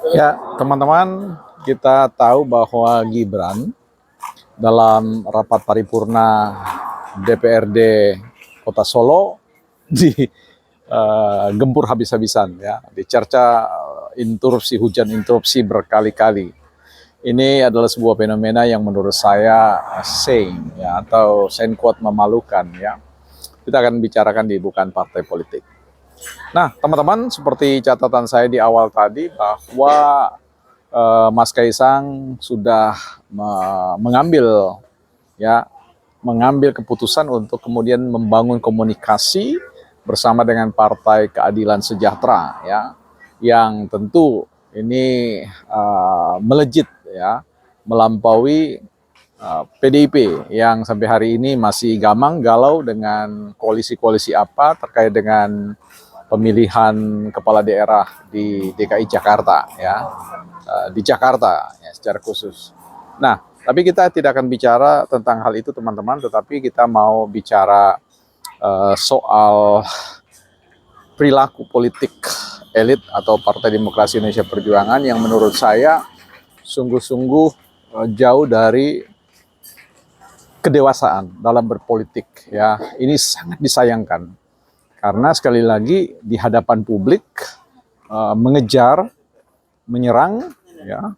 Ya, teman-teman, kita tahu bahwa Gibran dalam rapat paripurna DPRD Kota Solo gempur habis-habisan, ya, dicerca hujan interupsi berkali-kali. Ini adalah sebuah fenomena yang menurut saya shame, ya, atau sign quote memalukan, ya. Kita akan bicarakan di bukan partai politik. Nah, teman-teman, seperti catatan saya di awal tadi bahwa Mas Kaisang sudah mengambil, ya, mengambil keputusan untuk kemudian membangun komunikasi bersama dengan Partai Keadilan Sejahtera, ya, yang tentu ini melejit, ya, melampaui PDIP yang sampai hari ini masih gamang galau dengan koalisi-koalisi apa terkait dengan pemilihan kepala daerah di DKI Jakarta, ya, di Jakarta, ya, secara khusus. Nah, tapi kita tidak akan bicara tentang hal itu, teman-teman, tetapi kita mau bicara soal perilaku politik elit atau Partai Demokrasi Indonesia Perjuangan yang menurut saya sungguh-sungguh jauh dari kedewasaan dalam berpolitik, ya. Ini sangat disayangkan karena sekali lagi di hadapan publik mengejar, menyerang, ya,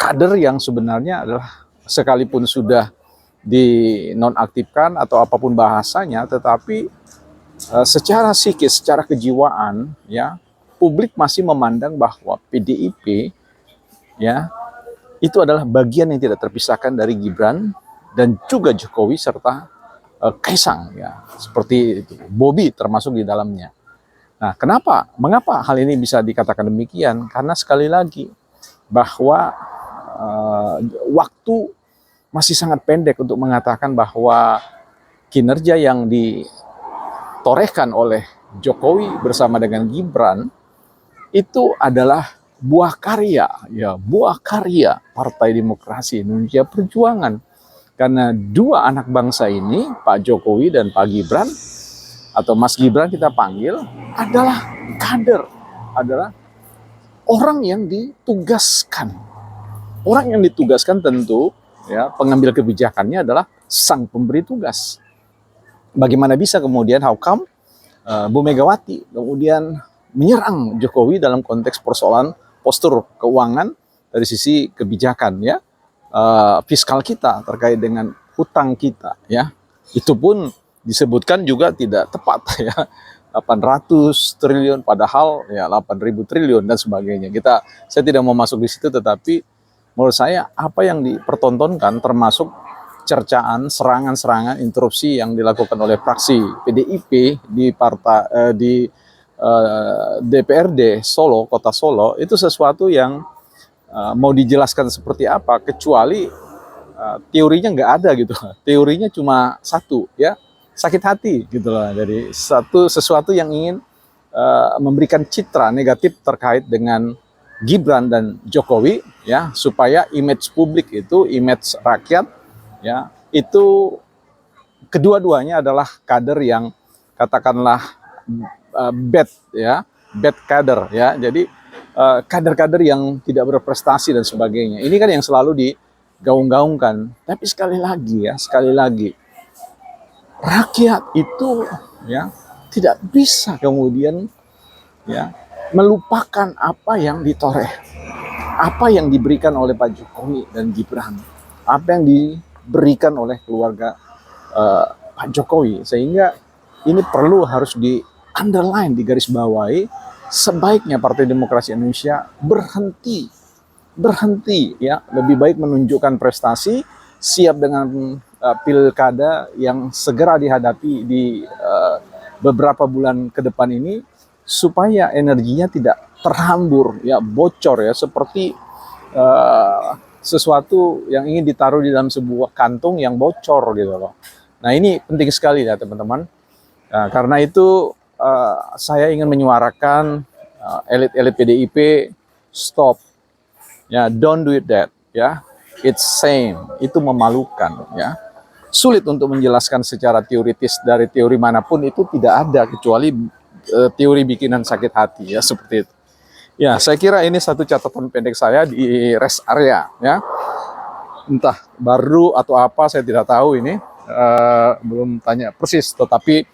kader yang sebenarnya adalah sekalipun sudah dinonaktifkan atau apapun bahasanya, tetapi secara psikis, secara kejiwaan, ya, publik masih memandang bahwa PDIP, ya, itu adalah bagian yang tidak terpisahkan dari Gibran dan juga Jokowi serta Kaisang, ya, seperti itu. Bobi termasuk di dalamnya. Nah, mengapa hal ini bisa dikatakan demikian? Karena sekali lagi bahwa waktu masih sangat pendek untuk mengatakan bahwa kinerja yang ditorehkan oleh Jokowi bersama dengan Gibran itu adalah buah karya, ya, buah karya Partai Demokrasi Indonesia Perjuangan. Karena dua anak bangsa ini, Pak Jokowi dan Pak Gibran, atau Mas Gibran kita panggil, adalah kader, adalah orang yang ditugaskan. Orang yang ditugaskan tentu, ya, pengambil kebijakannya adalah sang pemberi tugas. Bagaimana bisa kemudian how come Bu Megawati kemudian menyerang Jokowi dalam konteks persoalan postur keuangan dari sisi kebijakan, ya, fiskal kita terkait dengan hutang kita, ya, itu pun disebutkan juga tidak tepat, ya, 800 triliun padahal ya 8.000 triliun dan sebagainya. Saya tidak mau masuk di situ, tetapi menurut saya apa yang dipertontonkan termasuk cercaan, serangan-serangan, interupsi yang dilakukan oleh fraksi PDIP di DPRD Solo, Kota Solo, itu sesuatu yang mau dijelaskan seperti apa, kecuali teorinya nggak ada gitu. Teorinya cuma satu, ya, sakit hati gitu loh. Jadi sesuatu yang ingin memberikan citra negatif terkait dengan Gibran dan Jokowi, ya, supaya image publik itu, image rakyat, ya, itu kedua-duanya adalah kader yang katakanlah bad, ya, bad kader, ya. Jadi kader-kader yang tidak berprestasi dan sebagainya. Ini kan yang selalu digaung-gaungkan. Tapi sekali lagi, rakyat itu, ya, tidak bisa kemudian, ya, melupakan apa yang ditoreh, apa yang diberikan oleh Pak Jokowi dan Gibran, apa yang diberikan oleh keluarga Pak Jokowi, sehingga ini harus di underline, digarisbawahi. Sebaiknya Partai Demokrasi Indonesia berhenti, ya, lebih baik menunjukkan prestasi, siap dengan pilkada yang segera dihadapi di beberapa bulan ke depan ini, supaya energinya tidak terhambur, ya, bocor, ya, seperti sesuatu yang ingin ditaruh di dalam sebuah kantung yang bocor gitu loh. Nah, ini penting sekali ya teman-teman. Nah, karena itu saya ingin menyuarakan elit-elit PDIP, stop, ya, don't do that, ya, it's shame, itu memalukan, ya. Sulit untuk menjelaskan secara teoritis dari teori manapun, itu tidak ada kecuali teori bikinan sakit hati, ya, seperti itu. Ya, saya kira ini satu catatan pendek saya di rest area, ya. Entah baru atau apa, saya tidak tahu ini, belum tanya persis. Tetapi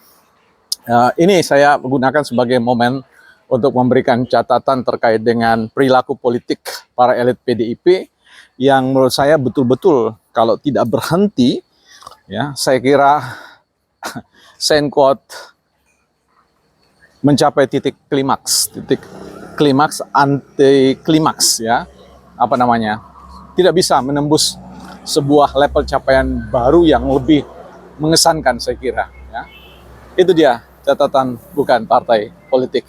ini saya gunakan sebagai momen untuk memberikan catatan terkait dengan perilaku politik para elit PDIP yang menurut saya betul-betul kalau tidak berhenti, ya, saya kira Senkot mencapai titik klimaks anti klimaks, ya, apa namanya, tidak bisa menembus sebuah level capaian baru yang lebih mengesankan, saya kira, ya. Itu dia catatan bukan partai politik.